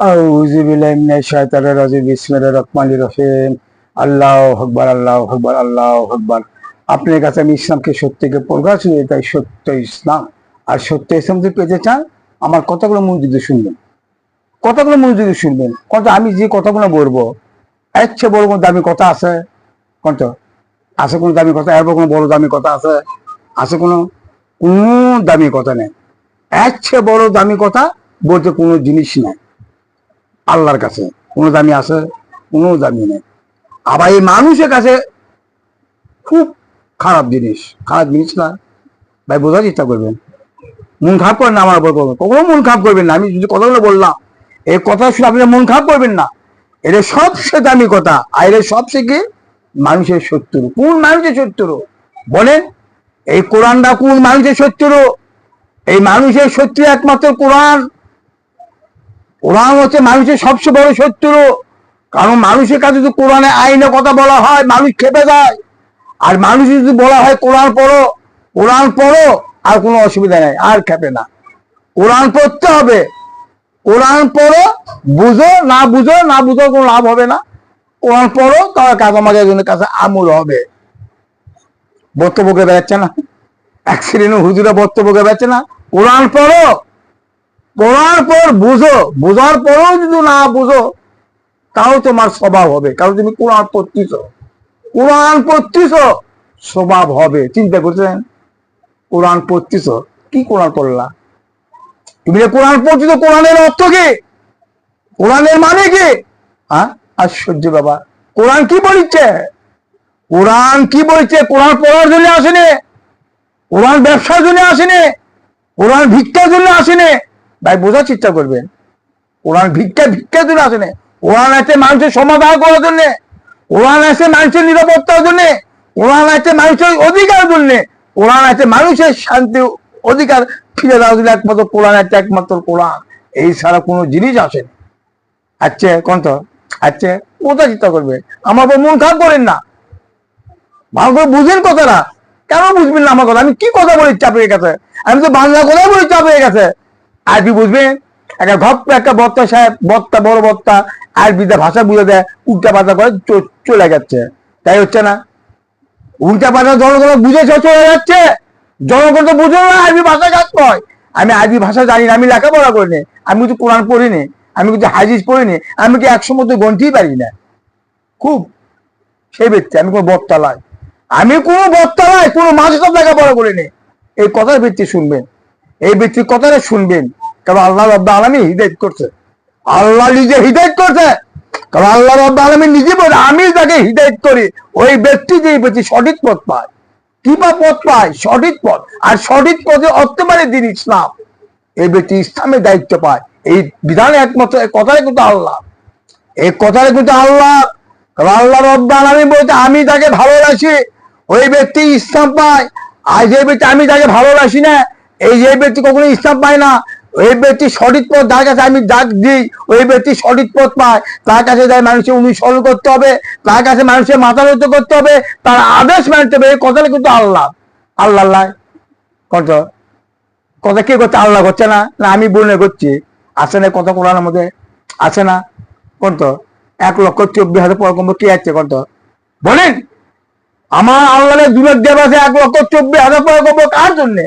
আউযু বিল্লাহি মিনাশ শাইতানির রাজিম বিসমিল্লাহির রহমানির রহিম। আল্লাহু আকবার, আল্লাহু আকবার, আল্লাহু আকবার। আপনার কাছে আমি ইসলামকে সত্যকে প্রকাশ করি, তাই সত্য ইসলাম। আর সত্য ইসলাম যদি পেতে চান, আমার কথাগুলো মনোযোগ দিয়ে শুনবেন, কথাগুলো মনোযোগ দিয়ে শুনবেন। কত আমি যে কথাগুলো বলবো, এর চেয়ে বড় কোনো দামি কথা আছে? কত আছে? কোনো দামি কথা এর কোনো বড় দামি কথা আছে? আছে কোনো? কোনো দামি কথা নেই। এর চেয়ে বড় দামি কথা বলতে কোনো জিনিস নাই আল্লাহর কাছে। কোনো দামি আছে? কোনো দামি নেই। আবার এই মানুষের কাছে খুব খারাপ জিনিস। খারাপ জিনিস না ভাই, বোঝার চেষ্টা করবেন। মন খারাপ করেন না আমার উপর, কখনো মন খারাপ করবেন না। আমি যদি কথাগুলো বললাম, এই কথা শুনে আপনি মন খারাপ করবেন না। এটা সবচেয়ে দামি কথা। আর এটা সবচেয়ে কি মানুষের শত্রু। কোন মানুষের শত্রু বলেন? এই কোরআনটা কোন মানুষের শত্রু? এই মানুষের শত্রু একমাত্র কোরআন। কোরআন হচ্ছে মানুষের সবচেয়ে বড় শত্রু। কারণ মানুষের কাছে যদি কোরআনে আইনের কথা বলা হয়, মানুষ খেপে যায়। আর মানুষ যদি বলা হয় কোরআন পড়ো, কোরআন পড়ো, আর কোনো অসুবিধা নেই, আর খেপে না। কোরআন পড়তে হবে। কোরআন পড়ো, বুঝো না বুঝো, না বুঝো কোনো লাভ হবে না। কোরআন পড়ো, তার কাগমাজের জন্য কাছে আমল হবে। বক্তব্যকে বেড়াচ্ছে না এক শ্রেণী হুজুরা, বক্তব্যকে বেড়াচ্ছে না। কোরআন পড়ো, পড়ার পর বুঝো, বোঝার পরেও যদি না বুঝো, তাও তোমার স্বভাব হবে। কারণ তুমি কোরআন পড়তেছ, কোরআন পড়তেছ, স্বভাব হবে। চিন্তা করছেন? কোরআন পড়তেছ, কি কোরআন পড়লা? তুমি যে কোরআন পড়তেছ, কোরআনের অর্থ কি? কোরআনের মানে কি? হ্যাঁ, আশ্চর্য বাবা। কোরআন কি বলছে? কোরআন কি বলছে? কোরআন পড়ার জন্য আসেনি, কোরআন ব্যবসার জন্য আসেনি, কোরআন ভিক্ষার জন্য আসেনি। ভাই বোঝার চেষ্টা করবেন। কোরআন ভিক্ষার জন্য আসেনি। কোরআন আছে মানুষের সমাধান করার জন্য, কোরআন আছে মানুষের নিরাপত্তার জন্য, কোরআন আছে মানুষের অধিকার জন্য, কোরআন আছে মানুষের শান্তি অধিকার ফিরে দেওয়ার জন্য। একমাত্র কোরআন আছে, একমাত্র কোরআন। এই ছাড়া কোনো জিনিস আসেনি। আচ্ছা কোন তো আচ্ছা, কোথায় চিন্তা করবে? আমার মন খারাপ করেন না, ভালো করে বুঝেন কথাটা। কেন বুঝবেন না আমার কথা? আমি কি কথা বলি চাপ হয়ে গেছে? আমি তো বাংলা কথাই বলি চাপ হয়ে গেছে। আরবি বুঝবেন? একটা ঘপ্প একটা বক্তা সাহেব, বক্তা বড় বক্তা, আরবিতে ভাষা বুঝে দেয়, উল্টা পাল্টা করে চলে যাচ্ছে। তাই হচ্ছে না? উল্টা পাল্টা জনগণ বুঝে চলে যাচ্ছে। জনগণ তো বুঝে না আরবি ভাষা কাজ কয়। আমি আরবি ভাষা জানি না, আমি লেখাপড়া করিনি, আমি কিছু কোরআন পড়িনি, আমি কিছু হাদিস পড়িনি, আমি কি 100 মধ্যে গন্তেই পারি না। খুব সেই ব্যক্তি আমি কোনো বক্তা নয়, আমি কোনো বক্তা নয়, কোনো মাঝে সব লেখাপড়া করিনি। এই কথার ভিত্তি শুনবেন, এই ব্যক্তির কথাটা শুনবেন। কারণ আল্লাহ রাব্বুল আলামিন হিদায়াত করছে, আল্লাহ নিজে হিদায়াত করছে। কারণ আল্লাহ রাব্বুল আলামিন নিজে বলে, আমি যাকে হিদায়াত করি, ওই ব্যক্তি যে ব্যক্তি সঠিক পথ পায়। কি বা পথ পায়? সঠিক পথ। আর সঠিক পথে অর্থ মানে দিন ইসলাম। এই ব্যক্তি ইসলামের দায়িত্ব পায়। এই বিধানে একমাত্র কথাই কিন্তু আল্লাহ, এই কথাটা কিন্তু আল্লাহ। আল্লাহ রাব্বুল আলামিন বলতে, আমি যাকে ভালোবাসি ওই ব্যক্তি ইসলাম পায়। আর যে ব্যক্তি আমি যাকে ভালোবাসি না, এই যে ব্যক্তি কখনো ইসলাম পায় না। ওই ব্যক্তি সঠিক পথ, যার কাছে আমি ডাক দিই, ওই ব্যক্তি সঠিক পথ পায়। তার কাছে যাই মানুষের অনুসরণ করতে হবে, তার কাছে মানুষের মাথা নত করতে হবে, তার আদেশ মানতে হবে। এই কথাটা কিন্তু আল্লাহ। আল্লাহ কত কথা কে করছে? আল্লাহ করছে না? না আমি বলে করছি? আছে না কথা কোরআনের মধ্যে? আছে না? কোন তো 1,24,000 পয়গম্বর কে আছে? কত বলেন? আমার আল্লাহর দূরের দেব আছে 1,24,000 পয়গম্বর। কার জন্য?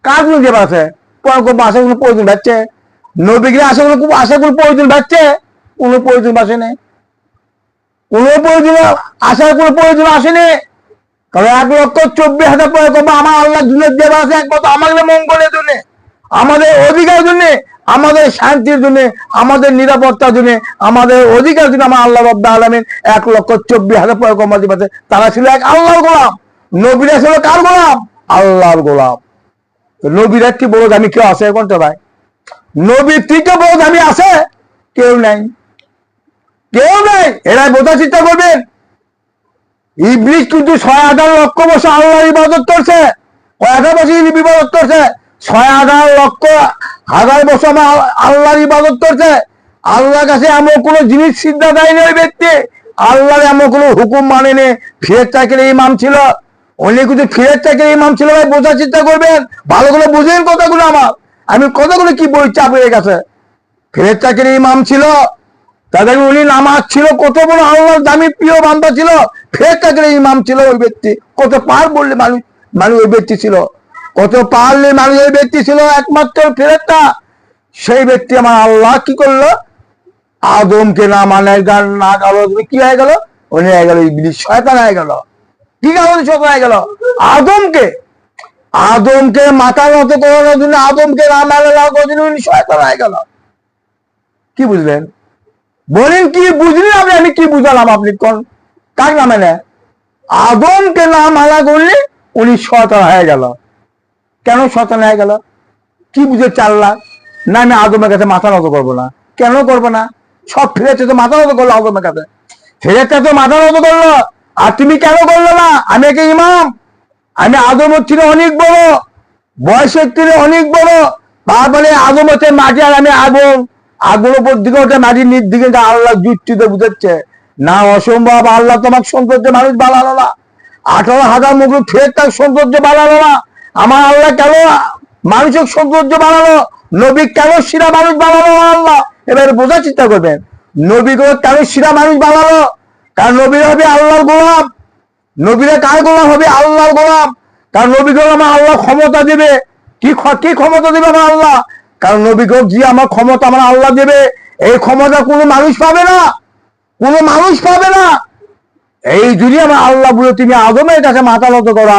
কার জন্য দেব আছে? পয়গম্বর আসে কোনো প্রয়োজন বাড়ছে? নবীকে আসে কোনো কোনো প্রয়োজন বাড়ছে? কোনো প্রয়োজন আসে নেই, কোনো প্রয়োজন আসার কোনো প্রয়োজন আসেনি। কারণ 1,24,000 পয়গম্বর আমার আল্লাহ দূরের দেব আছে একমাত্র আমাদের মঙ্গলের জন্য, আমাদের অধিকার জন্য, আমাদের শান্তির জন্য, আমাদের নিরাপত্তার জন্য, আমাদের অধিকার জন্য। আমার আল্লাহ রাব্বুল আলামিন 1,24,000 পয়গম্বর দিয়েছে। তারা ছিল এক আল্লাহর গোলাম। নবীরা ছিল কার গোলাম? আল্লাহর গোলাম। নবীরা কি বড় দামি কেউ আছে? কোনটা ভাই? নবীর থেকে বড় দামি আছে? কেউ নাই, কেউ নাই। এরাই বোঝার চেষ্টা করবেন। ইবলিস কিন্তু 6,000 লক্ষ বছর আল্লাহর ইবাদত করছে। কয়েকটা বছর ইবাদত করছে? 6,000 লক্ষ হাজার বছর আল্লাহর ইবাদত করছে। আল্লাহর কাছে এমন কোনো জিনিস সিদ্ধা দেয়নি ওই ব্যক্তি। আল্লাহর এমন কোনো হুকুম মানেনি। ফিরের চাকরি ইমাম ছিল, অনেক কিছু ফিরের চাকরি ইমাম ছিল। ভাই বোঝার চেষ্টা করবেন, ভালো করে বুঝেন কথাগুলো আমার। আমি কথাগুলো কি বই চাপ হয়ে গেছে। ফেরেশতাদের ইমাম ছিল, তাদের উনি নামাজ ছিল, কত বড় আল্লাহর দামি প্রিয় বান্দা ছিল, ফেরেশতাদের ইমাম ছিল ওই ব্যক্তি। কত পার বললে মানুষ মানুষ ওই ব্যক্তি ছিল, কত পারলে মানুষ ওই ব্যক্তি ছিল, একমাত্র ফেরেশতা। সেই ব্যক্তি আমার আল্লাহ কি করলো, আদমকে না মানে না গেল, কি হয়ে গেল, উনি হয়ে গেল ইবলিস, শয়তান হয়ে গেল। কি কারণে শয়তান হয়ে গেল, আদমকে মাথা নত করানোর জন্য, আদমকে না মানে না করার জন্য উনি শয়তান হয়ে গেল। কি বুঝলেন, বলেন কি বুঝলেন আপনি, আমি কি বুঝালাম, আপনি কোন কার না মানে, আদমকে না মানা করলে উনি শয়তান হয়ে গেল। কেন শয়তান হয়ে গেল, কি বুঝে চাল্লা, না আমি আদমের কাছে মাথা নত করবো না। কেন করবো না, সব ফেরেছে তো মাথা নত করলো আদমের কাছে, ফেরেছে তো মাথা নত করলো, আর তুমি কেন করলো না? আমি একে ইমাম, আমি আদমের থেকে অনেক বড়, বয়সের থেকে অনেক বড়, তারপরে আদম হচ্ছে মাটি আর আমি আগুন, আগুন উপর দিকে ওঠে মাটির নিচ দিকে, আল্লাহ যুক্তিতে বুঝাচ্ছে না অসম্ভব, আল্লাহ তোমাকে সৌন্দর্য মানুষ বানালো না, 18,000 মুখ ফেরেশতার সৌন্দর্য বানালো না, আমার আল্লাহ কেন মানুষের সৌন্দর্য বানালো, নবী কেন শিরা মানুষ বানালো আল্লাহ? এবার বোঝার চেষ্টা করবেন, নবীকে কেন শিরা মানুষ বানালো, কারণ নবীরা হবে আল্লাহর গোলাম, নবীরা কার গোলাম হবে, আল্লাহর গোলাম, কারণ নবীকে আমার আল্লাহ ক্ষমতা দেবে, কি ক্ষমতা দেবে আমার আল্লাহ, কারণ নবীকে যে আমার ক্ষমতা আমার আল্লাহ দেবে, এই ক্ষমতা কোনো মানুষ পাবে না, কোনো মানুষ পাবে না। এই যদি আমার আল্লাহ বলে তুমি আদমের কাছে মাথা নত করো,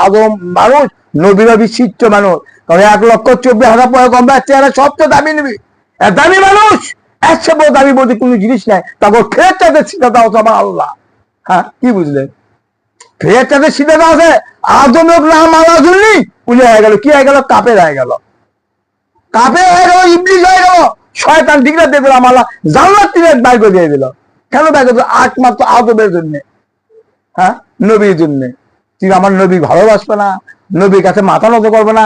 আদম মানুষ, নবীরা বিচিত্র মানুষ, কারণ 1,24,000 পয়গম্বর চেহারা সব তো দামি নিবি, দামি মানুষ, একশো বড় দামি বলতে কোনো জিনিস নাই, তারপর ফেরেশতাদের সিদ্ধান্ত আছে আমার আল্লাহ। হ্যাঁ, কি বুঝলেন, ফেরেশতাদের সিদ্ধান্ত আছে, আদমের নাম মানার জন্যই উনি হয়ে গেল, কি হয়ে গেল, কাফের হয়ে গেল, কাফের হয়ে গেল, ইবলিস হয়ে গেল, শয়তান দিকরা দেখলো আমার জান্নাত থেকে বাইর করে দিয়ে দিল। কেন বাইর করে দিল, একমাত্র আদমের জন্য, হ্যাঁ, নবীর জন্য। তুমি আমার নবী ভালোবাসবে না, নবীর কাছে মাথা নত করবে না,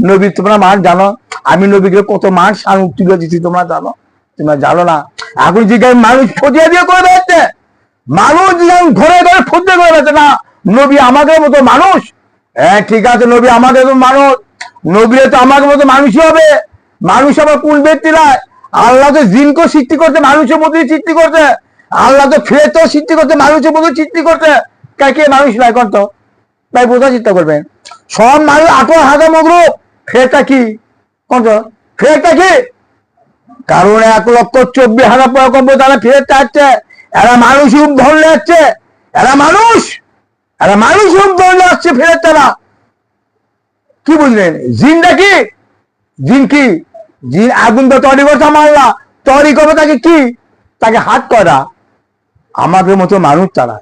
নবী তোমরা মান জানো, আমি নবীকে কত মান সান তুলে দিচ্ছি তোমরা জানো, তোমরা জানো না। এখন জিজ্ঞাসা মানুষ ফটিয়া দিয়ে করে বেড়াচ্ছে, মানুষ ঘরে ঘরে ফটিয়া করে বেড়াচ্ছে না, নবী আমাদের মতো মানুষ, হ্যাঁ ঠিক আছে, নবী আমাদের মতো মানুষ, নবীরা তো আমাদের মতো মানুষই হবে, মানুষ আবার কোন ব্যক্তি নয়, আল্লাহ তো জিনকে সৃষ্টি করতে মানুষের মধ্যে সৃষ্টি করতে, আল্লাহ তো ফেরেশতা সৃষ্টি করতে মানুষের মধ্যে সৃষ্টি করতে, কে মানুষ নয় করতো, তাই বোঝার চেষ্টা করবেন, সব মানুষ 18,000 মগরুপ, ফেরেশতা কি করত, ফেরেশতা কি, কারণ 1,24,000 পয়গম্বর তারা ফেরেশতা আসছে, এরা মানুষ রূপ ধরলে আসছে, এরা মানুষ রূপ ধরলে আসছে ফেরেশতারা। কি বুঝলেন, জিনটা কি, জিন আগুন তো তৈরি করছে আমার আল্লাহ, তৈরি করবে তাকে কি, তাকে হাত করা, আমাদের মতো মানুষ তারা,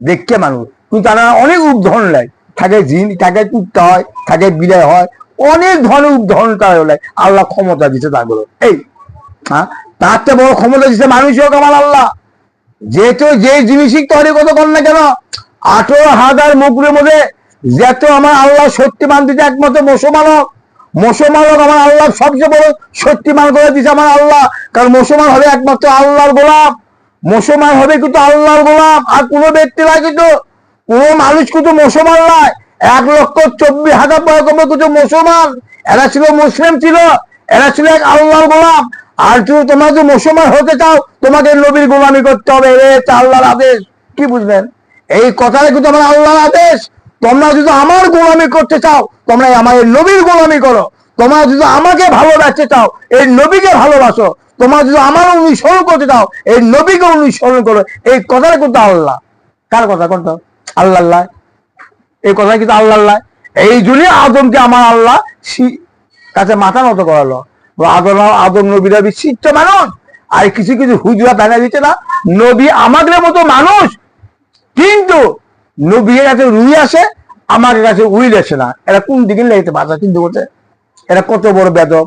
দেখছে মানুষ, কিন্তু তারা অনেক রূপ ধরন নেয়, থাকে জিন, থাকে কুত্তা হয়, থাকে বিড়াল হয়, অনেক ধরনের রূপ ধরন তারা হলে আল্লাহ ক্ষমতা দিচ্ছে তাগুলো, এই হ্যাঁ, তার চেয়ে বড় ক্ষমতা দিচ্ছে মানুষ হোক আমার আল্লাহ, যেহেতু যে জিনিসই তৈরি কত কর না কেন, 18,000 মুখের মধ্যে যেত আমার আল্লাহ শক্তিমান দিতে, একমাত্র মুসলমান আমার আল্লাহ সবচেয়ে বড় শক্তিমান করে দিচ্ছে আমার আল্লাহ, কারণ মুসলমান হবে একমাত্র আল্লাহর গোলাম, মুসলমান হবে কিন্তু আল্লাহর গোলাম, আর কোনো ব্যক্তি নয়, কিন্তু কোনো মানুষ কিন্তু মুসলমান নয়। 1,24,000 পয়গম্বর কিন্তু মুসলমান, এরা ছিল মুসলিম ছিল, এরা ছিল এক আল্লাহর গোলাম, আর তুমি তোমরা যদি মুসলমান হতে চাও তোমাকে নবীর গোলামি করতে হবে, এটা আল্লাহর আদেশ। কি বুঝলেন, এই কথাটা কিন্তু আমার আল্লাহর আদেশ, তোমরা যদি আমার গোলামি করতে চাও তোমরা আমার নবীর গোলামি করো, তোমরা যদি আমাকে ভালোবাসতে চাও এই নবীকে ভালোবাসো, তোমরা যদি আমার অনুসরণ করতে চাও এই নবীকে অনুসরণ করো, এই কথাটা কিন্তু আল্লাহ, কার কথা করতো, আল্লাহ, এই কথা কিন্তু আল্লাহ, এই জন্য আদমকে আমার আল্লাহ কাছে মাথা নত করালো, আদম নবীরা বিচিত্র মানুষ, আর কিছু কিছু হুজুরা বানিয়ে দিচ্ছে না, নবী আমাদের মতো মানুষ, কিন্তু নবীর কাছে রুই আসে, আমাদের কাছে উইল আসে না, এরা কোন দিকে লেগেছে বাধা চিন্তা করছে, এরা কত বড় বেদব,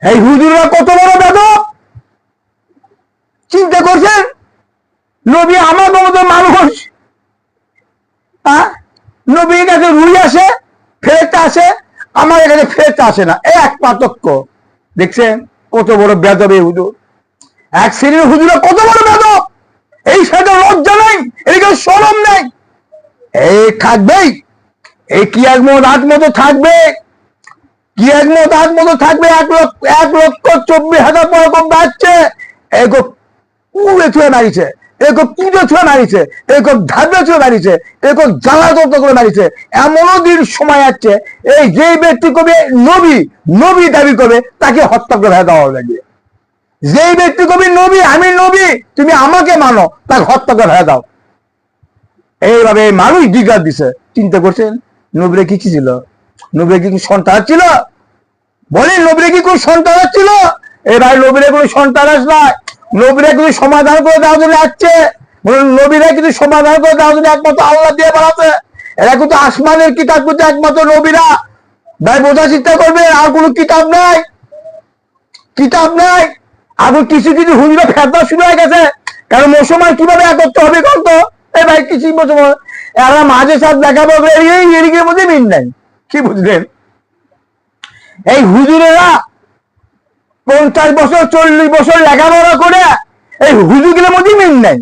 এই হুজুরা কত বড় বেদব, চিন্তা করছেন, নবী আমাদের মতো মানুষ, নবীর কাছে রুই আসে, ফেরেশতা আসে, আমাদের কাছে ফেরেশতা আসে না, এক পার্থক্য, দেখছেন কত বড় বেদব এই হুজুর, এক শ্রেণীর হুজুরা কত বড় বেদব, এই সাথে লজ্জা নেই, এদিকে শরম নেই, এই থাকবেই, এই কিয়ামত রাত মতো থাকবে, কি এক মতো থাকবে 1,24,000 পরকম বাড়ছে। এগো কুড়ে ছুঁয়ে মারিছে, এগো পিঠে ছুঁয়ে মারিছে, এগো ধাবে ছুঁয়ে মারিছে, এগো জ্বালা তত্ত্ব করে মারিছে। এমনও দিন সময় আসছে এই যেই ব্যক্তি কবে নবী দাবি করবে তাকে হত্যা করে দেওয়া লাগে। যেই ব্যক্তি কবি নবী, আমি নবী, তুমি আমাকে মানো, তাকে হত্যা করে হয়ে দাও। এইভাবে মানুষ জিজ্ঞাসা দিছে। চিন্তা করছেন নবীরে কি ছিল? নবীরে কি সন্তান ছিল? বলেন নবীরে কি কোন সন্তান ছিল? এবার নবীরে কোনো সন্তান নাই। নবীরে কিছু সমাধান করে দেওয়ার জন্য আসছে। নবীরা কিছু সমাধান করে দেওয়ার জন্য একমাত্র আল্লাহ দিয়ে বেড়াচ্ছে। এরা কিন্তু আসমানের কিতাব কিন্তু একমাত্র নবীরা। ভাই বোঝার চেষ্টা করবে, আর কোনো কিতাব নাই, কিতাব নাই। এখন কিছু হুজুরে ফেরদা শুরু হয়ে গেছে। কারণ মুসলমান কিভাবে একত্র হবে কত? এই ভাই কিছু মুসলমান এরা মাঝে সাথে দেখাবো এদিকের মধ্যে মিল নাই। কি বুঝলেন? এই হুজুরেরা 50 বছর 40 বছর লেখাপড়া করে এই হুজুরগুলোর মধ্যে মিল নাই।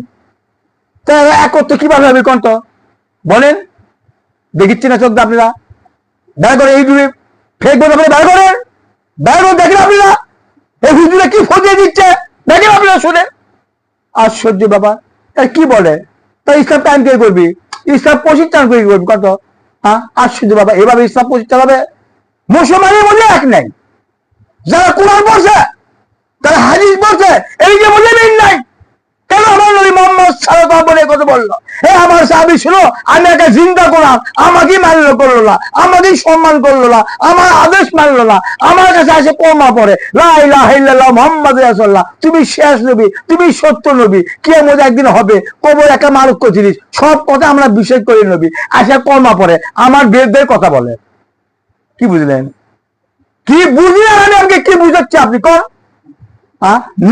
তা একত্র কিভাবে হবে কত? বলেন, দেখিচ্ছি না চোখ আপনারা? দয়া করে এই ফেক বলে আপনি দয়া করেন, দেখেন আপনারা এই হুজুরে কি ফজিয়ে দিচ্ছে, দেখেন আপনারা শুনে। আশ্চর্য বাবা, তাই কি বলে? তাই ইসলাম টাইম কে করবি? ইসলাম প্রশিক্ষণ করে করবি কত? হ্যাঁ, আশ্চর্য বাবা, এভাবে ইসলাম প্রশিক্ষণ হবে? মুসলমানের মধ্যে এক নাই। যারা কোরআন পড়ছে, তারা হাদিস পড়ছে, এইদিকে মধ্যে মিল নাই। কেন আমার নবী মোহাম্মদ সাল্লাল্লাহু আলাইহি ওয়াসাল্লাম কথা বললো, আমার সাহাবী ছিল, আমি একটা জিন্দা কোরআন, আমাকেই মান্য করলো না, আমাকেই সম্মান করলো না, আমার আদেশ মানলো না, আমার কাছে আসে কলমা পড়ে লা ইলাহা ইল্লাল্লাহ মুহাম্মাদুর রাসূলুল্লাহ, তুমি শেষ নবী, তুমি সত্য নবী, কিয়ামত একদিন হবে, কবর একটা মারুক্য জিনিস, সব কথা আমরা বিশ্বাস করি। নবী আসে কলমা পড়ে, আমার বেদদের কথা বলে। কি বুঝলেন? কি বুঝলেন? আমি আমাকে কি বুঝাচ্ছি আপনি কোন?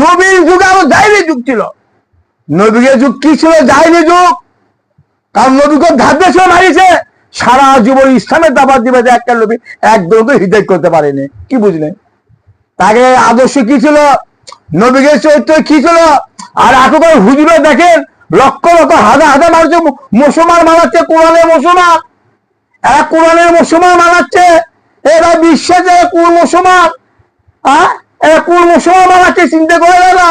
নবীর যুগে আরো জাহিলি যুগ ছিল। নবীর যুগ কি ছিল? জাহিলি যুগ। কারণ নবীকে ধাপে ছিল মারিছে। সারা জীবন ইসলামের দাবাত দিবে যে একটা নবী একদম তো হৃদয় করতে পারেনি। কি বুঝলেন? তাকে আদর্শ কি ছিল? নবীর চরিত্র কি ছিল? আর এখনকার হুজুরে দেখেন লক্ষ লক্ষ হাজার হাজার মানুষ মুসলমান মানাচ্ছে, কোরআনের মুসলমান। এরা কোরআনের মুসলমান মানাচ্ছে। এরা বিশ্বাসে কোন মুসলমান? এরা কোন মুসলমান মানাচ্ছে চিন্তা করে না।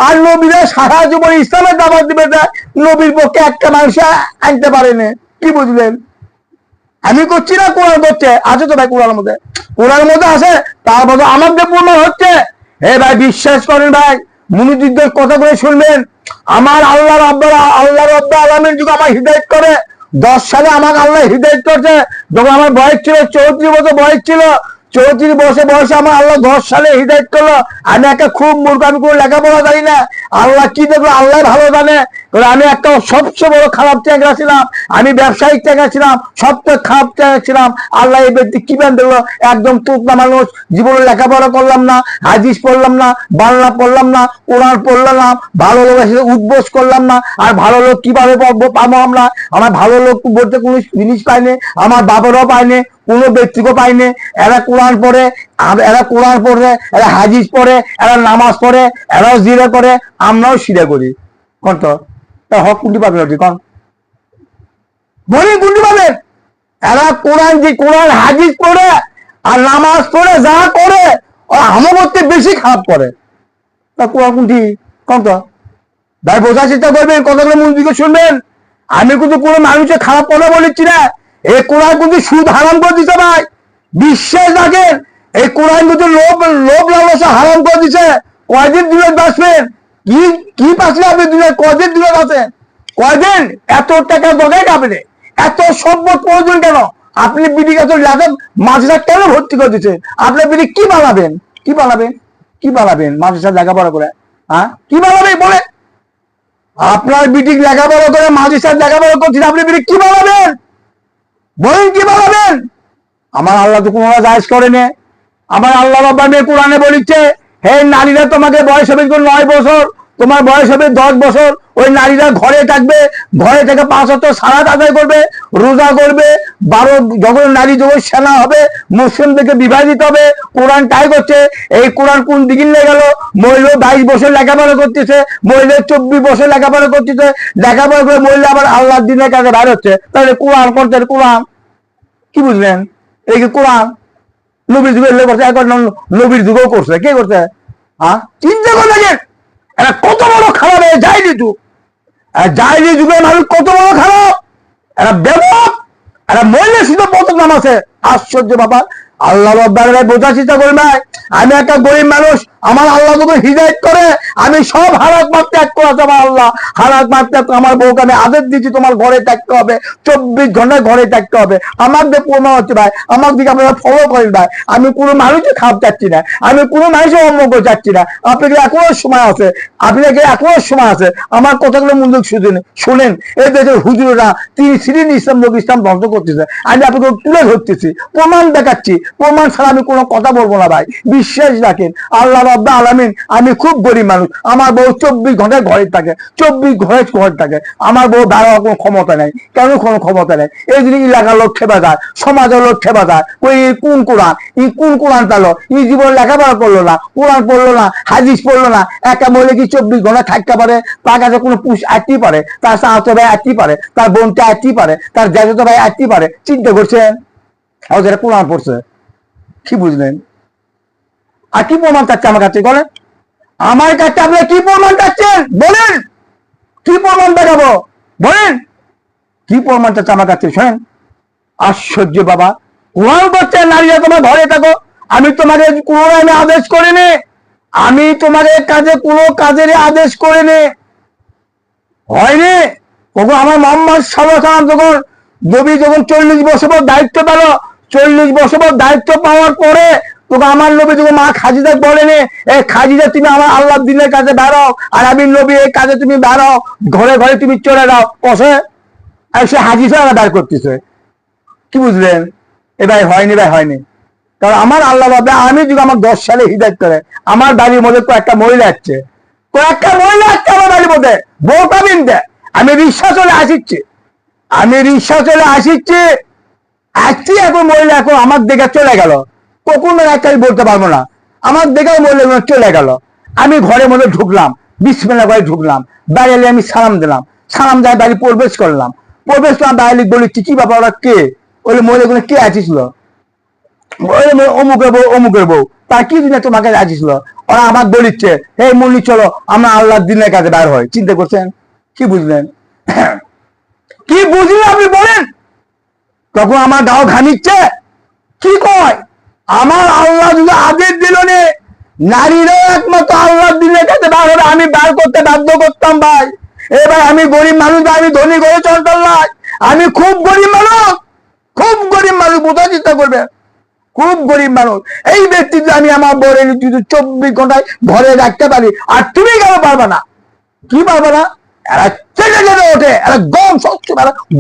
আর নবীরা সারা জীবন ইসলামের দাবাত দিবে, নবীর পক্ষে একটা মানুষ আনতে পারেনি। কি বুঝলেন? আমি করছি না, কোরআন করছে। আছে তো ভাই কোরআনের মধ্যে, কোরআনের মধ্যে আছে। তার মধ্যে আমাদের প্রমাণ হচ্ছে। হে ভাই বিশ্বাস করেন ভাই, মুনিদিদের কথা করে শুনবেন। আমার আল্লাহ রাব্বুল আলামিন যুগে আমার হিদায়াত করে। 10 সালে আমাকে আল্লাহ হিদায়াত করছে। যখন আমার বয়স ছিল 34 বছর বয়স ছিল, 34 বছর বয়সে আমার আল্লাহ 10 সালে হিদায়াত করলো। আমি একটা খুব মূর্খ, আমি কোনো লেখাপড়া জানি না। আল্লাহ কি দেখলো আল্লাহ ভালো জানে। আমি একটা সবচেয়ে বড় খারাপ চ্যাংরা ছিলাম, আমি ব্যবসায়িক চ্যাংরা ছিলাম, সবচেয়ে খারাপ চ্যাংরা ছিলাম। আল্লাহ এই ব্যক্তি কি বেন দেখলো, একদম তুতলা মানুষ, জীবনে লেখাপড়া করলাম না, হাদিস পড়লাম না, বাংলা পড়লাম না, কোরআন পড়লাম না, ভালো লোকের সাথে উদ্বোস করলাম না। আর ভালো লোক কিভাবে পাবো আমরা? আমার ভালো লোক বলতে কোনো জিনিস পাইনি, আমার বাবারও পাইনি, কোনো ব্যক্তিকে পাইনি। এরা কোরআন পড়ে, এরা হাদিস পড়ে, এরা নামাজ পড়ে, এরাও জিরা করে, আমরাও সিরা করি। কোন তো হক কোনটি পাবেন? কোন বলি কোনটি পাবেন? এরা কোরআন হাদিস পড়ে আর নামাজ পড়ে যা করে, আমার মধ্যে বেশি খারাপ করে। তা কোরআন কোনটি? কোন তো ভাই বোঝার চেষ্টা করবেন, কথাগুলো মন দিকে শুনবেন। আমি কিন্তু কোনো মানুষের খারাপ কথা বলেছি না। এই কোরআন কিন্তু সুদ হারাম করে দিচ্ছে ভাই, বিশ্বাস রাখেন। এই কোরআন কিন্তু লোভ লালসা হারাম করে দিচ্ছে। কয়দিন দূরে বাঁচবেন? কি পাচ্ছেন আপনি দূরে? কয়দিন দূরে বাঁচেন? কয়দিন? এত টাকা দরকার আপনি, এত সম্পদ প্রয়োজন কেন? আপনি বিডি এত লাগান মাঝে কেন ভর্তি করে দিচ্ছেন? আপনি বিডি কি বানাবেন? কি বানাবেন? কি বানাবেন মাঝে লেখাপড়া করে? কি বানাবেন বলে? আপনার বিটি লেখাপড়া করে মাঝে লেখাপড়া করছেন, আপনি বিটি কি বানাবেন? বলেন কি বানাবেন? আমার আল্লাহ তো কোনো জায়েজ করেনি। আমার আল্লাহ রাব্বুল কোরআনে বলেছে, হে নারীরা, তোমাকে বয়স হবে 9 বছর, তোমার বয়স হবে 10 বছর, ওই নারীরা ঘরে থাকবে, ঘরে থেকে 5 ওয়াক্ত সালাত আদায় করবে, রোজা করবে। 12 যখন নারী যখন সেনা হবে, মুসলিমদেরকে বিবাহ দিতে হবে। কোরআন তাই করছে। এই কোরআন কোন দিকে নিয়ে গেল? মহিলা 22 বছর লেখাপড়া করতেছে, মহিলা 24 বছর লেখাপড়া করতেছে, লেখাপড়া করে মহিলা আবার আল্লাহর দিনের কাছে বাইর হচ্ছে। তাহলে কোরআন করতে, কোরআন কি বুঝলেন? এই কি কোরআন? নবীর যুগে এলে করছে, এখন নবীর যুগেও করছে, কে করছে? হ্যাঁ, চিন্তা করে দেখেন এরা কত বড় খারাপ। যায়নি যুগ, যায়নি যুগের মানুষ কত বড় খারাপ, এরা বেবক, এরা মহিলা শুধু পথের নাম আছে। আশ্চর্য বাবা, আল্লাহ রব্বারে বোঝার চেষ্টা করি ভাই। আমি একটা গরিব মানুষ, আমার আল্লাহ যদি হিদায়ত করে, আমি সব হারাত মার ত্যাগ করেছে আমার আল্লাহ। হারাত মার ত্যাগ, আমার বউকে আমি আদেশ দিচ্ছি তোমার ঘরে থাকতে হবে, 24 ঘন্টা ঘরে থাকতে হবে। আমার যে প্রমাণ হচ্ছে ভাই, আমার দিকে আপনারা ফলো করেন ভাই। আমি কোনো মানুষের খারাপ চাচ্ছি না, আমি কোনো মানুষের অমঙ্গল চাচ্ছি না। আপনাকে এখনো সময় আছে, আপনাকে এখনো সময় আছে, আমার কথাগুলো মনোযোগ শুনেন। এই দেশের হুজুররা তিনি সিরিন ইসলাম লোক ইসলাম ধ্বংস করতেছে, আমি আপনাকে তুলে ধরতেছি, প্রমাণ দেখাচ্ছি। প্রমাণ ছাড়া আমি কোনো কথা বলবো না ভাই, বিশ্বাস রাখেন। আল্লাহ রাব্বুল আলামিন, আমি খুব গরিব মানুষ, আমার বউ 24 ঘন্টায় ঘরে থাকে, 24 ঘরে থাকে। আমার বউ দাঁড়াবার কোনো ক্ষমতা নেই, কেন কোনো ক্ষমতা নেই? এই যদি এলাকার লোক খেপা যায়, সমাজের লোক খেপা যায়, ওই কোন কোরআন, কোন কোরআন পেলো, জীবন লেখাপড়া করলো না, কোরআন পড়লো না, হাদিস পড়লো না, একা বলে কি 24 ঘন্টা থাকতে পারে? তার কাছে কোনো পুষ আটটি পারে, তার চাচাতো ভাই আটটি পারে, তার বোনটা আটটি পারে, তার জ্যাঠাতো ভাই আটটি পারে? চিন্তা করছেন? যারা কোরআন পড়ছে, কি বুঝলেন? আর কি প্রমাণ চাচ্ছে আমার কাছে বলেন? আমার কাছে আপনারা কি প্রমাণ চাচ্ছেন বলেন? কি প্রমাণ দেখাবো বলেন? কি প্রমাণ চাচ্ছে আমার কাছে? শোনেন, আশ্চর্য বাবা, কোরআন করছে নারীরা তোমার ঘরে থাকো। আমি তোমাকে কোনো আমি আদেশ করিনি, আমি তোমাকে কাজে কোনো কাজের আদেশ করিনি, হয়নি। তখন আমার মোহাম্মদ সাল্লাল্লাহু আলাইহি ওয়াসাল্লাম যখন নবী যখন 40 বছর দায়িত্ব পেল, 40 বছর দায়িত্ব পাওয়ার পরে তোকে আমার নবী যখন মা খাজিদা বলেনি, এই খাজিদা তুমি আমার আল্লাহ দিনের কাছে বেড়াও, আর আমি নবী এই কাজে তুমি বেড়াও, ঘরে ঘরে তুমি চলে যাও, কষে সে হাজি সাহেব দাঁড় করতেছে। কি বুঝলেন? এ ভাই হয়নি, ভাই হয়নি। কারণ আমার আল্লাহ বাবা, আমি যদি আমার 10 সালে হিদায়ত করে, আমার বাড়ির মধ্যে কয়েকটা মহিলা আসছে, কয়েকটা মহিলা আসছে আমার বাড়ির মধ্যে, বউটা বিনতে আমি রিক্সা চলে আসিচ্ছি, আসছি এখন মহিলা এখন আমার দিকে চলে গেল, কখনো একটা আমি বলতে পারবো না, আমার দিকেও মহিলা চলে গেল। আমি ঘরের মধ্যে ঢুকলাম, বিসমিল্লাহ করে ঢুকলাম, বাইরে আমি সালাম দিলাম, সালাম দিয়ে বাড়ি প্রবেশ করলাম, প্রবেশ করলাম, বাইরে বলি কি বাবা ওরা কে? বলে মহিলাগুলো কে আসিছিল? অমুকের বউ। তার কি দিনে তোমাকে আসিছিল? ওরা আমার বলিচ্ছে, এই মল্লি চলো আমরা আল্লাহর দিনের কাছে বার হয়। চিন্তা করছেন? কি বুঝলেন? কি বুঝলেন আপনি বলেন? তখন আমার গাও ঘামিচ্ছে, কি কয় আমার আল্লাহ যদি আদেশ দিল নে নারীরা একমাত্র আল্লাহর দিনের কাছে বার হবে, আমি বার করতে বাধ্য করতাম ভাই। এ ভাই আমি গরিব মানুষ, আমি ধনী করে চলতাম না, আমি খুব গরিব মানুষ, বোঝার চেষ্টা করবে, খুব গরিব মানুষ। এই ব্যক্তি আমি আমার বউরে যদি 24 ঘন্টায় ঘরে রাখতে পারি, আর তুমি কেন পারবে না? কি পারবে না? এরা চেটে চেটে ওঠে, এরা গম স্বচ্ছ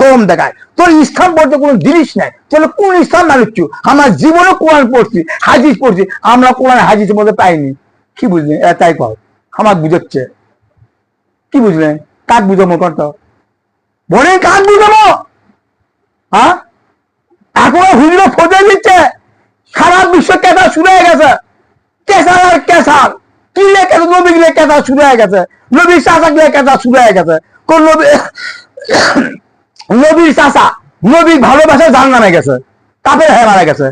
গম দেখায়। তোর ইসলাম পড়তে কোনো জিনিস নাই, চলো কোন ইসলাম মানুষ? আমার জীবনে কোরআন পড়ছি, হাদিস পড়ছি, আমরা কোরআন হাদিসের মধ্যে পাইনি। কি বুঝলেন? এরা তাই কর, আমার বুঝাচ্ছে। কি বুঝলেন? কাক বুঝাবো করতো বলে, কাক বুঝাবো? হ্যাঁ, এখন হুজুরে ফোঁজে দিচ্ছে, সারা বিশ্ব কেসা শুরু হয়ে গেছে, কেসার আর কেসার, কি লেখা নবী গিলে কেসা শুরু হয়ে গেছে, নবীর চাষা গিলে কেসা শুরু হয়ে গেছে। কোন নবীর চাষা নবী ভালোবাসা জান নামে গেছে, কাপের হয়ে মারা গেছে।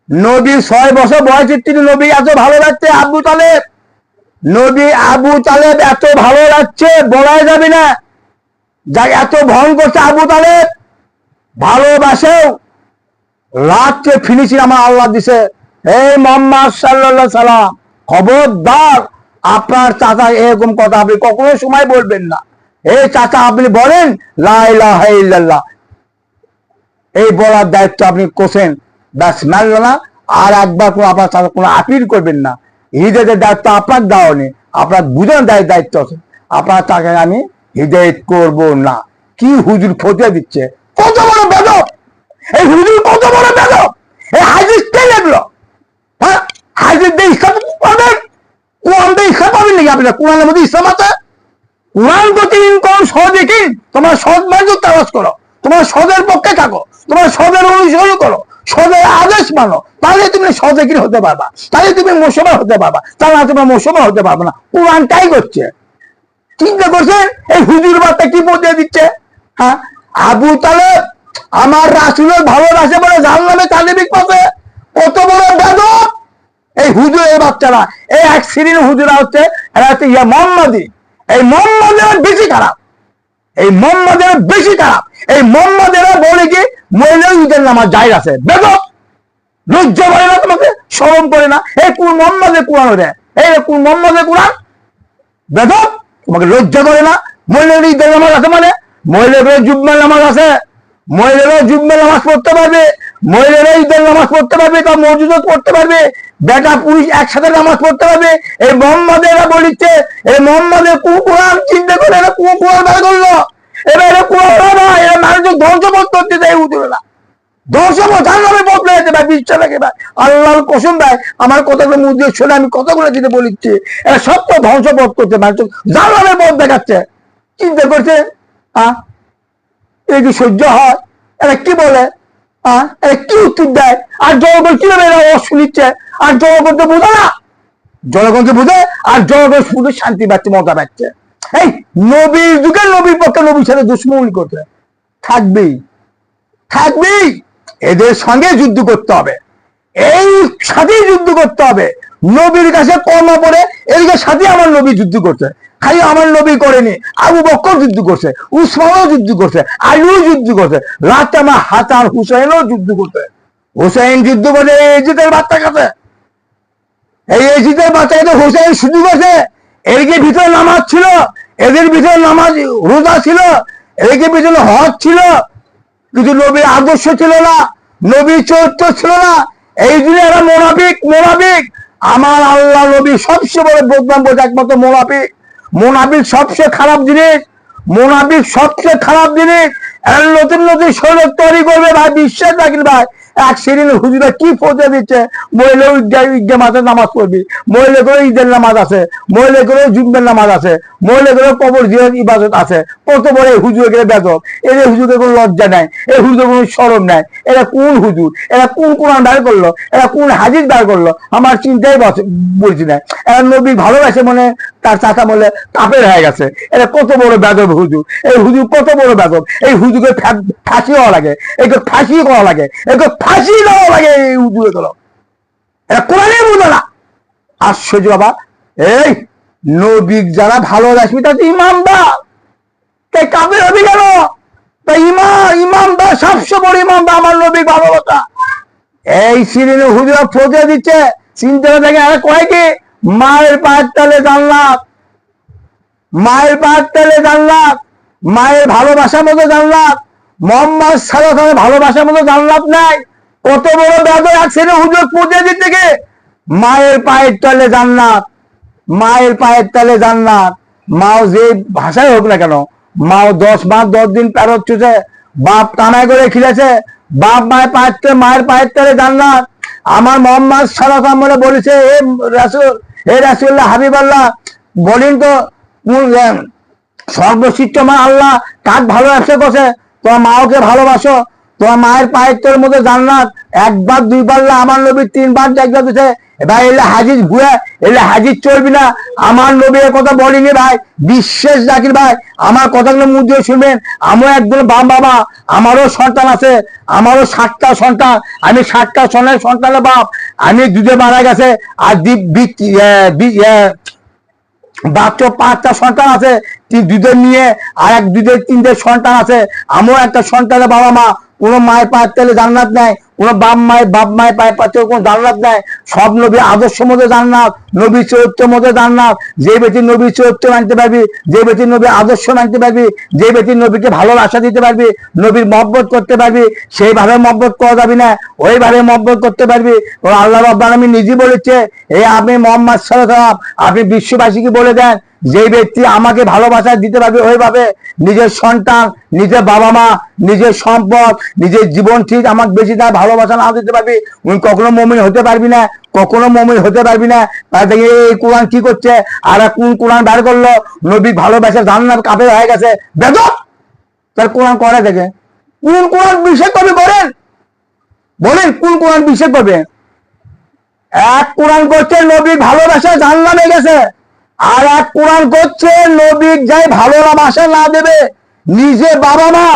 নবী 6 বছর বয়সে তিনি নবী এত ভালো লাগছে, আবু তালেব, নবী আবু তালেব এত ভালো লাগছে বলাই যাবে না, যা এত ভন করছে আবু তালেব, ভালোবাসেও রাতকে ফিনিশিং আমার আল্লাহ দিছে। এই মোহাম্মদ সাল্লাল্লাহু আলাইহি সাল্লাম, খবরদার আপনার চাচা এরকম কথা আপনি কখনো সময় বলবেন না। এই চাচা আপনি বলেন লা ইলাহা ইল্লাল্লাহ, এই বলার দায়িত্ব আপনি কোসেন, ব্যাস মানল না। আর একবার কোনো আপনার চাচা কোনো আপিল করবেন না। হৃদয়ের দায়িত্ব আপনার দেওয়া নেই, আপনার বুঝানোর দায়িত্ব আছে। আপনার তাকে আমি হৃদয়ত করব না। কি হুজুর ফতিয়া দিচ্ছে, কত বড় বেদব! এই হুজুর কত বড় বেদব! এই হাদিস কে লিখলো? হ্যাঁ, হাদিস দিয়ে ইসলাম পাবেন, কোরআন দিয়ে ইসলাম পাবেন নাকি আপনারা? কোরআনের মধ্যে ইসলাম আছে? কোরআন প্রতিদিন কোন সহজে কি তোমার সৎ মার্গ তালাশ করো, তোমার সদের পক্ষে থাকো, তোমার সদের অনুসরণ করো, সদের আদেশ মানো, তাহলে তুমি সদে কি হতে পারবা, তাহলে তুমি মুসলমান হতে পারবা, তাহলে তুমি মুসলমান হতে পারবে না। কোরআনটাই করছে। চিন্তা করছেন এই হুজুর বার্তা কি পৌঁছে দিচ্ছে? হ্যাঁ, আবু তালেব আমার রাসূলের ভালোবাসে বলে জাহান্নামে তালেবিক পাবে, কত বড় বেদব এই হুজুরের বাচ্চারা, এই এক শ্রেণীর হুজুরা হচ্ছে, এরা হচ্ছে মোহাম্মদী। এই মোহাম্মদের বেশি খারাপ, এই মোহাম্মদের বেশি খারাপ। এই মোহাম্মদেরা বলে কি মহিলা ঈদের নামাজ জায়েজ আছে। বেদব, লজ্জা করে না তোমাকে? শরম করে না? এই কোন মোহাম্মদের কোরআন ওরে? এই কোন মোহাম্মদের কোরআন? বেদব, তোমাকে লজ্জা করে না? মহিলাদের ঈদের নামাজ আছে মানে মহিলাদের জুম্মার নামাজ আছে, মহিলারা জুম্মার নামাজ পড়তে পারবে, মহিলারা ঈদের নামাজ পড়তে পারবে, তা মসজিদও পড়তে পারবে, বেটা পুরুষ একসাথে নামাজ পড়তে পারবে। এই মোহাম্মদেরা বলিচ্ছে, এই মোহাম্মদের কোরআন চিন্তা করে এরা কোরআন বার করলো। এবার এরা কোরআন না, এরা মানুষের ধ্বংসবোধ করতে দেয় হুজুরেরা, ধ্বংসবোধ জানলামে বদলে যেতে ভাই, বিশ্বাস রাখে ভাই, আল্লাহর কসম ভাই, আমার কথাগুলো মুখ দিয়ে শুনে আমি কথাগুলো দিতে বলিচ্ছি, এরা সব তো ধ্বংসবোধ করছে, মানুষ জানলামে পথ দেখাচ্ছে। চিন্তা করছে কি সহ্য হয়? এরা কি বলে, এরা কি উত্তর দেয়? আর জনগণ কিভাবে এরা শুনিচ্ছে? আর জনগণ তো বোঝে না, জনগণকে বোঝে, আর জনগণ শুধু শান্তি পাচ্ছে, মজা পাচ্ছে। এই নবীর যুগে নবীর পক্ষে নবীর সাথে দুশ্মনী করতে থাকবেই, থাকবেই। এদের সঙ্গে যুদ্ধ করতে হবে, এই সাথেই যুদ্ধ করতে হবে। নবীর কাছে কর্ম পড়ে এদিকে সাথে আমার নবী যুদ্ধ করছে, খালি আমার নবী করেনি, আবু বকর যুদ্ধ করছে, উসমানও যুদ্ধ করছে, আলীও যুদ্ধ করছে, রাতে আমার হাসান হুসাইনও যুদ্ধ করছে। হুসাইন যুদ্ধ করছে এজিদের বাচ্চা কাছে, এই এজিদের বাচ্চা কাছে হুসাইন শুধু করছে। এদিকে ভিতরে নামাজ ছিল, এদের ভিতরে নামাজ রোজা ছিল, এদিকে ভিতরে হজ ছিল, কিন্তু নবীর আদর্শ ছিল না, নবীর চরিত্র ছিল না। এই জন্য এরা মোনাফিক, মোনাফিক। আমার আল্লাহ নবী সবচেয়ে বড় বদনাম বলছে একমাত্র মোনাফিক। মোনাফিক সবচেয়ে খারাপ জিনিস, মোনাফিক সবচেয়ে খারাপ জিনিস। এরা নতুন নতুন শরীর তৈরি করবে ভাই, বিশ্বাস রাখেন ভাই। এক শ্রেণীর হুজুরা কি পৌঁছে দিচ্ছে, মহিলা ঈদের মাঝে নামাজ পড়বি, মহিলা করে ঈদের নামাজ আছে, মহিলা করে জুম্মের নামাজ আছে, মহিলা করে কবর জিয়ারত ইবাদত আছে। কত বড় এই হুজুর গেলে বেদব, এদের হুজুরের কোনো লজ্জা নাই, এই হুজুরের কোনো শরম নাই। এরা কোন হুজুর, এরা কোন কোরআন বার করলো, এরা কোন হাদিস বার করলো, আমার চিন্তাই বলছি না। এরা নবী ভালোবাসে মনে, তার চাচা বলে কাপের হয়ে গেছে। এরা কত বড় বেদব হুজুর, এই হুজুর কত বড় বেদব। এই হুজুরকে ফাঁসি হওয়া লাগে, একে ফাঁসি করা লাগে, একে ফাঁসি দেওয়া লাগে। এই হুজুরে গেল, এরা কোরআনে বুঝে না। আশ্চর্য বাবা, এই নবী যারা ভালোবাসবি তার ইমানদার, তাই কাপের হবে কেন? তাই ইমানদার সবচেয়ে বড় ইমানদার আমার নবী ভালোবাসা। এই সিরিনে হুজুরা ফোঁজে দিচ্ছে, চিন্তা দেখে আরে কয় কি মায়ের পায়ের তলে জান্নাত, মায়ের পায়ের তলে জান্নাত, মায়ের ভালোবাসার মতো জান্নাত, মোহাম্মদ সাল্লাল্লাহু আলাইহি ওয়াসাল্লামের ভালোবাসার মতো জান্নাত নাই। কত বড় বেদব এক শ্রেণীর হুজুর পৌঁছে দিতে গিয়ে মায়ের পায়ের তলে জান্নাত, মায়ের পায়ের তলে জান্নাত। মাও যে ভাষায় হোক না কেন, মাও 10 মাস 10 দিন প্যারত চুষে, বাপ কামাই করে খিলেছে, বাপ মায়ের পায়ের তলে জান্নাত। আমার মোহাম্মদ সাল্লাল্লাহু আলাইহি ওয়াসাল্লাম বলেছে, হে রাসূলুল্লাহ হাবিবাল্লাহ, বলেন তো সর্বশ্রেষ্ঠ মা আল্লাহ কাক ভালোবাসে করছে? তোমার মাওকে ভালোবাসো, তোমার মায়ের পায়ের তলের মধ্যে জান্নাত। একবার দুইবার আমার নবী 3 বার জায়গা দিতে ভাই, এলে হাজির ভুয়া, এলে হাজির চলবি না। আমার নবী কথা বলিনি ভাই, বিশ্বাস রাখির ভাই, আমার কথাগুলো মুখ দিয়ে শুনবেন। আমিও একজন বাবা, আমারও সন্তান আছে, আমারও 7টা সন্তান, আমি 7টা সন্তানের বাপ। আমি দুধে মারা গেছে, আর বাচ্চা 5টা সন্তান আছে, দুধের নিয়ে আর এক দুধের 3টে সন্তান আছে। আমিও একটা সন্তানের বাবা মা। কোনো মায়ের পায়ের তলে জান্নাত নাই, কোনো বাপ মায়ের পায়ের তলে কোনো জান্নাত নাই। সব নবী আদর্শ মধ্যে জান্নাত, নবী চরিত্রের মধ্যে জান্নাত। যে ব্যক্তি নবীর চরিত্র মানতে পারবি, যে ব্যক্তি নবীর আদর্শ মানতে পারবি, যে ব্যক্তি নবীকে ভালোবাসা দিতে পারবি, নবীর মহব্বত করতে পারবি, সেইভাবে মহব্বত করা যাবি না, ওইভাবে মহব্বত করতে পারবি। আল্লাহ রাব্বুল আলামিন নিজে বলেছে, এই আপনি মোহাম্মদ সাল্লাল্লাহু আলাইহি ওয়াসাল্লাম, আপনি বিশ্ববাসীকে বলে দেন, যে ব্যক্তি আমাকে ভালোবাসা দিতে পারবে, ওইভাবে নিজের সন্তান, নিজের বাবা মা, নিজের সম্পদ, নিজের জীবন ঠিক আমাকে বেশি তার ভালোবাসা না দিতে পারবি, উনি কখনো মুমিন হতে পারবি না, কখনো মুমিন হতে পারবি না। তাই দেখি এই কোরআন কি করছে, আর কোন কোরআন বার করলো, নবী ভালোবাসা জান্নাত কাফের হয়ে গেছে। বেদব, তার কোরআন করে দেখে, কোন কোরআন বিষয় করবে বলেন, বলেন কোন কোরআন বিষয় করবে? এক কোরআন করছে নবী ভালোবাসা জান্নাতে গেছে, আর এক কোরআন করছে নবীর যাই ভালোবাসা না দেবে, নিজে বাবা মা,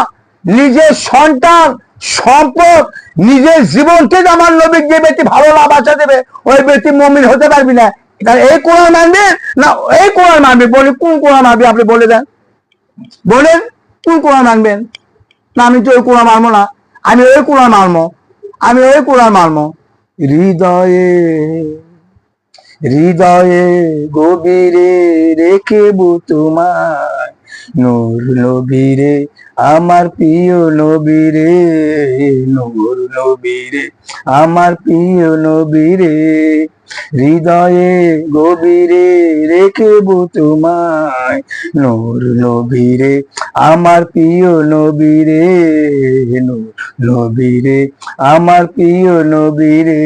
নিজের সন্তান, সম্পদ, নিজের জীবনকে আমার নবী যে ব্যক্তি ভালোবাসা দেবে ওই ব্যক্তি মুমিন হতে পারবি না। এই কোরআন মানবে না এই কোরআন মানবে? বলে কোন কোরআন মানবে আপনি বলে দেন, বলেন কোন কোরআন মানবেন? না আমি তো ওই কোরআন মানবো না, আমি ওই কোরআন মানবো, আমি ওই কোরআন মানবো। হৃদয়ে হৃদয়ে গভীরে রেখেব তোমায়, নূর নবীরে আমার প্রিয় নবীরে, নূর নবীরে আমার প্রিয় নবীরে, হৃদয়ে গভীরে রেখেব তোমায়, নূর নবীরে আমার প্রিয় নবীরে, নূর নবীরে আমার প্রিয় নবীরে।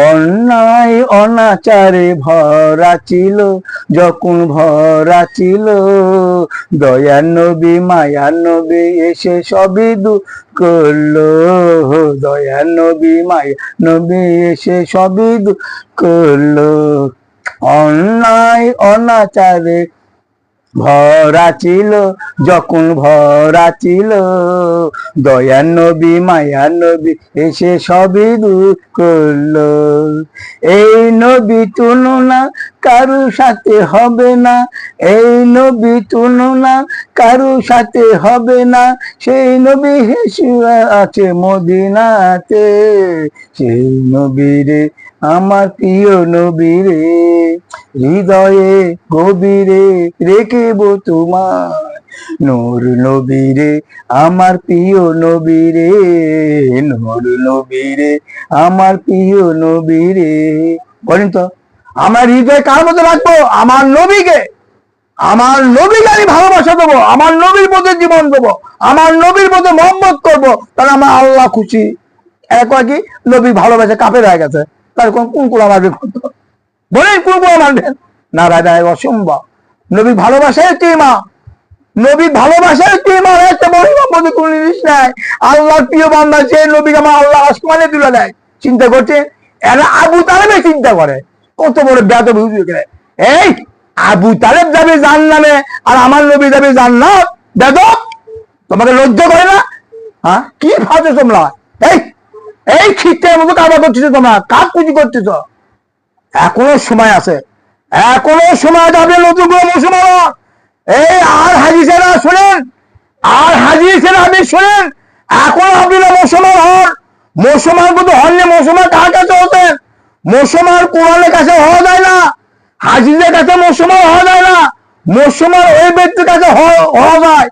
অন্যায় অনাচারে ভরা ছিল যখন ভরা ছিল, দয়ার নবী মায়ার নবী এসে সবই দূর করলো, দয়ার নবী মায়ার নবী এসে সবই দূর করলো। অন্যায় অনাচারে ভরা ছিল যখন ভরা ছিল, দয়ার নবী মায়ার নবী এসে সবই দূর করলো। এই নবী তুলনা কারো সাথে হবে না, এই নবী তুলনা কারো সাথে হবে না, সেই নবী হেসে আছে মদিনাতে, সেই নবীরে আমার প্রিয় নবীরে, হৃদয়ে গভীরে রেখেব তোমার, নূর নবীরে আমার প্রিয় নবীরে, নূর নবীরে আমার প্রিয় নবীরে। বলেন তো আমার হৃদয় কার মধ্যে রাখবো? আমার নবীকে, আমার নবীকে আমি ভালোবাসা দেবো, আমার নবীর মধ্যে জীবন দেবো, আমার নবীর মধ্যে মোহাম্মত করবো, তাহলে আমার আল্লাহ খুশি। একই নবী ভালোবাসে কাফের হয়ে গেছে, তার কোন কোরআন মানবে? বলেন কোন কোরআন মানবেন? না রাজা অসম্ভব। নবী ভালোবাসায় একটি ইমান, নবী ভালোবাসায় একটি ইমান, একটা মহিমার মধ্যে কোন জিনিস নাই। আল্লাহর প্রিয় বান্দা যে নবীকে আমার আল্লাহ আসমানে তুলে দেয়। চিন্তা করছে এরা আবু তালেবে চিন্তা করে কত বড় বেয়াদব হুজুর। এই আবু তালেব যাবে জান্নাতে আর আমার নবী যাবে জান্নাত, বেয়াদব তোমাকে লজ্জা করে না? হ্যাঁ কি ভাবছো তোমরা? এই এই খিস্টের মতো কারবার করতেছো তোমরা, কাজ পুঁজি করতেছো। এখনো সময় আছে, এখনো সময় যাবে নতুন করে মুসলমান। এই আর হাজিসেরা শোনেন, আর হাজিসেরা আপনি শোনেন, এখন আপনারা মুসলমান হন। মুসলমান কিন্তু হননি, মুসলমান কার কাছে হতেন? মুসলমান কোরআনের কাছে হওয়া যায় না, হাজিদের কাছে মুসলমান হওয়া যায় না, মুসলমান ওই ব্যক্তির কাছে হওয়া যায়।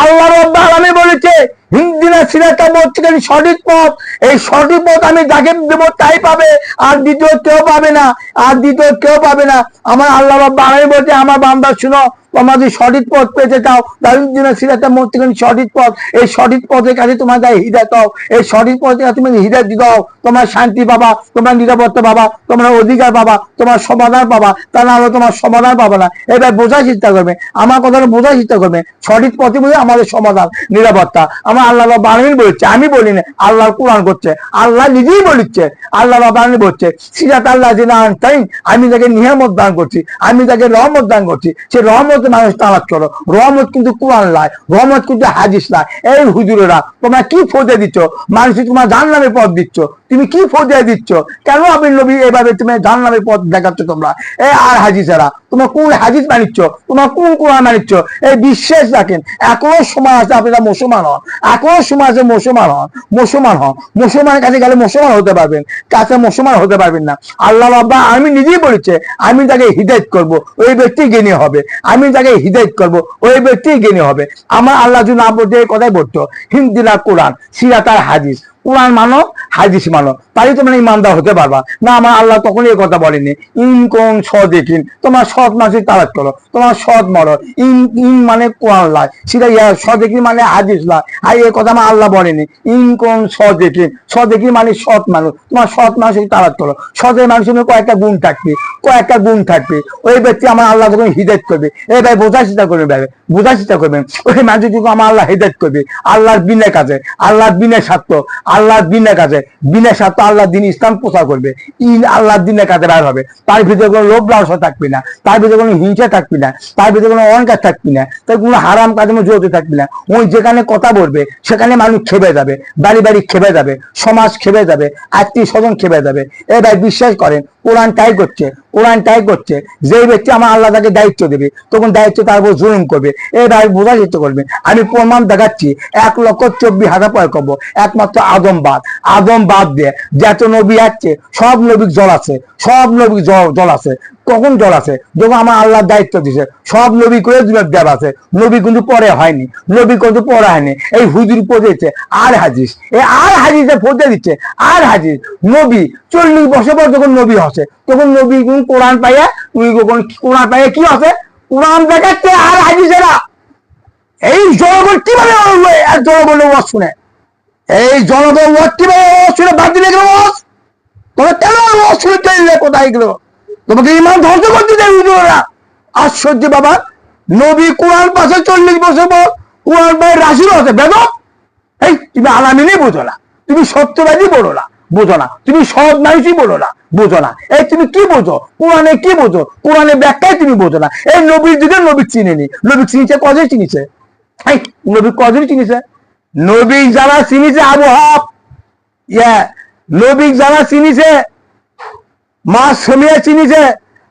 আল্লাহ রাব্বুল আলামিন বলেছে হিন্দিনা সিরাতাল মুস্তাকিম, সঠিক পথ, এই সঠিক পথ আমি যাকে দেবো তাই পাবে, আর দ্বিতীয় কেউ পাবে না, আর দ্বিতীয় কেউ পাবে না। আমার আল্লাহ রাব্বুল আলামিন বলছে আমার বান্দা শুনো, তোমরা যদি সঠিক পথ পেতে চাও তাহলে সিরাতাল মুস্তাকিম সঠিক পথ, এই সঠিক পথের কাছে তোমার যাই হিদায়াত দাও, এই সঠিক পথের কাছে তুমি হিদায়াত দাও, তোমার শান্তি পাবা, তোমার নিরাপত্তা পাবা, তোমার অধিকার পাবা, তোমার সমাধান পাবা। তা না হলে তোমার সমাধান পাবে না। এবার বোঝার চেষ্টা করবে, আমার কথাটা বোঝার চেষ্টা করবে। সঠিক পথে বুঝে আমাদের সমাধান নিরাপত্তা আমার আল্লাহ রাব্বুল আলামিন বলছে, আমি বলি না, আল্লাহর কোরআন করছে, আল্লাহ নিজেই বলছে, আল্লাহ রাব্বুল আলামিন বলছে সিরাতাল্লাহ যিনা আনতাইন, আমি তাকে নিয়ামত দান করছি, আমি তাকে রহমত দান করছি, সে রহমত মানুষ তালাশ করো। রহমত কিন্তু কোরআন লাই, রহমত কিন্তু হাদিস লাই। এই হুজুরেরা তোমরা কি ফজে দিচ্ছ? মানুষ তোমার জান্নাতের পথ দিচ্ছ, তুমি কি ফজে দিচ্ছ? কেন আপনি নবী এভাবে তুমি জান্নাতের পথ দেখাচ্ছ তোমরা? এই আর হাদিসেরা তোমরা কোন হাদিস মানিচ্ছ? তোমরা কোন কোরআন মানিচ্ছ? এই বিশ্বাস রাখেন, এখনো সময় আছে আপনারা মুসলমান হন, এখনো সময় আছে মুসলমান হন, মুসলমান হন। মুসলমানের কাছে গেলে মুসলমান হতে পারবেন, কাছে মুসলমান হতে পারবেন না। আল্লাহ রাব্বুল আলামিন নিজেই বলেছে আমি তাকে হিদায়াত করব, ওই ব্যক্তি জ্ঞানী হবে, আমি তাকে হিদায়াত করব, ওই ব্যক্তি জ্ঞানী হবে। আমার আল্লাহ যদি না বলতে এই কথাই বলতো হিন্দিলা কোরআন সিরাতাল হাদিস, কোরআন মানো হাদিস মানো, তাই তোমরা ইমানদার হতে পারবা না। আমার আল্লাহ তখন এই কথা বলেনি ইনকোন সদেকিন, তোমার সৎ মানুষের তালাশ করো, তোমার সৎ মরো। ইন মানে কোরআন লাই, সেটা সদেকিন মানে হাদিস লাই। আর এই কথা আমার আল্লাহ বলেনি ইনকোন সদেকিন, সদেকিন মানে সৎ মানুষ, তোমার সৎ মানুষের তালাশ করো। সতের মানুষের কয়েকটা গুণ থাকবে, কয়েকটা গুণ থাকবে, ওই ব্যক্তি আমার আল্লাহ যখন হিদায়াত করবে। এবার বোঝার চেষ্টা করবে, বোঝার চেষ্টা করবেন, ওই মানুষ যখন আমার আল্লাহ হিদায়াত করবে আল্লাহর বিনা কাজে, আল্লাহর বিনা স্বার্থ, আল্লাহর বিনা কাজে, বিনা স্বার্থ আল্লাহর দিন ইসলাম প্রচার করবে, আল্লাহর দিনের কাজে বার হবে। তার ভিতরে কোনো লোভ লালসা থাকবে না, তার ভিতরে কোনো হিংসা থাকবে না, তার ভিতরে কোনো অহংকার থাকবে না, তার কোনো হারাম কাজে জড়িত থাকবে না। ওই যেখানে কথা বলবে সেখানে মানুষ খেপে যাবে, বাড়ি বাড়ি খেপে যাবে, সমাজ খেপে যাবে, আত্মীয় স্বজন খেপে যাবে। এবার বিশ্বাস করেন কোরআন তাই করছে, কোরআন তাই করছে। যেই ব্যক্তি আমার আল্লাহ তাকে দায়িত্ব দেবে তখন দায়িত্ব তার উপর জুলুম করবে, এবার বোঝার চেষ্টা করবে। আমি প্রমাণ দেখাচ্ছি 1,24,000 পয়গম্বর, একমাত্র আদম বাদ দিয়ে যত নবী আসছে সব নবীর জল আছে, সব নবীর জল আছে। কখন জল আছে? যখন আমার আল্লাহ দায়িত্ব দিছে। সব নবী করে দেব আছে, নবী কিন্তু পরে হয়নি, নবী কিন্তু পরে হয়নি। এই হুজুর পড়েছে আর হাদিস, এই আর হাদিসে পড়তে দিচ্ছে আর হাদিস। নবী 40 বছর পর যখন নবী হচ্ছে তখন নবী কোরআন পাইয়া কোরআন পাইয়া কি আছে? কোরআন দেখাচ্ছে আর হাদিসেরা। এই জনগণ কিভাবে জনগণ ওয়াজ শুনে? এই জনগণ ওয়াজ কিভাবে ওয়াজ শুনে বাদ দিলে গেল? ওয়াজ তবে কেন ওয়াজ শুনে চাইলে কোথায় গেল? তোমাকে ইমান ধ্বংস করতে চাই হুজুরা। আশ্চর্য বাবা, নবী কোরআন পাশে 40 বছর পর কোরআন পায়ে রাশিও আছে বেদব। এই তুমি আলামিনই বোঝো না, তুমি সত্যবাদী বলো না, বোঝো না, তুমি সৎ মানুষই বলো না, বোঝো না। এই তুমি কি বোঝো? কোরআনে কি বোঝো? কোরআনের ব্যাখ্যায় তুমি বোঝো না। এই নবীর যুগে নবী চিনেনি, নবী চিনিছে কজন চিনিছে? এই নবী কজন চিনিছে? নবী যারা চিনিছে আবহাওয়া, নবী যারা চিনিছে মা সমিয়া চিনিছে,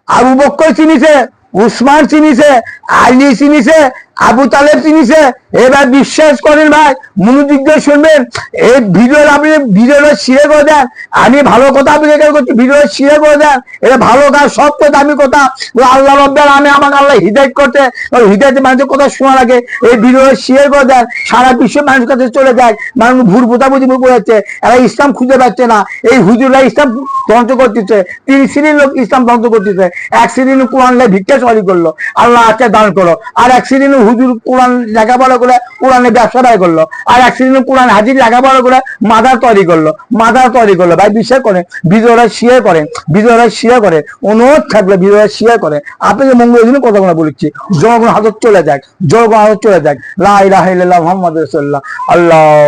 আবু বকর চিনিছে, উসমান চিনিছে, আলী চিনিছে, আবু তালেব চিনিছে। এবার বিশ্বাস করেন ভাই, মনোযোগ দিয়ে শুনবেন। এই ভিডিওটা আপনি ভিডিওটা শেয়ার করে দেন। আমি ভালো কথা আপনাকে করছি, ভিডিওটা শেয়ার করে দেন। এটা ভালো কাজ, সব কথা আমি কথা আল্লাহ রব্বাল আমি আমাকে আল্লাহ হিদায়ত করতে, হিদায়তে মানুষের কথা শোনা লাগে। এই ভিডিওটা শেয়ার করে দেন, সারা বিশ্বের মানুষের কাছে চলে যায়। মানুষ ভুল বোঝাবুঝি পড়েছে, এরা ইসলাম খুঁজে পাচ্ছে না। এই হুজুররা ইসলাম ধ্বংস করতেছে, 3 শ্রেণীর লোক ইসলাম ধ্বংস করতেছে। এক শ্রেণীর কোরআন ভিক্ষা চুরি করলো, আল্লাহ আচ্ছা দান করো। আর এক শ্রেণীর হুজুর কোরআন লেখাপড়া করে কোরআনের ব্যবসা ব্যয় করলো। আর এক শ্রেণীর কোরআন হাজির লেখাপড়া করে মাদার তৈরি করলো। ভাই বিশ্বাস করেন, ভিডিওটা শেয়ার করেন, ভিডিওটা শেয়ার করেন। অনুরোধ থাকলে ভিডিওটা শেয়ার করেন। আপনাকে মঙ্গলের জন্য কথা বলছি, জনগণ হাজত চলে যাক, জনগণ হাজত চলে যাক। লা ইলাহা ইল্লাল্লাহ মুহাম্মাদুর রাসূলুল্লাহ। আল্লাহ।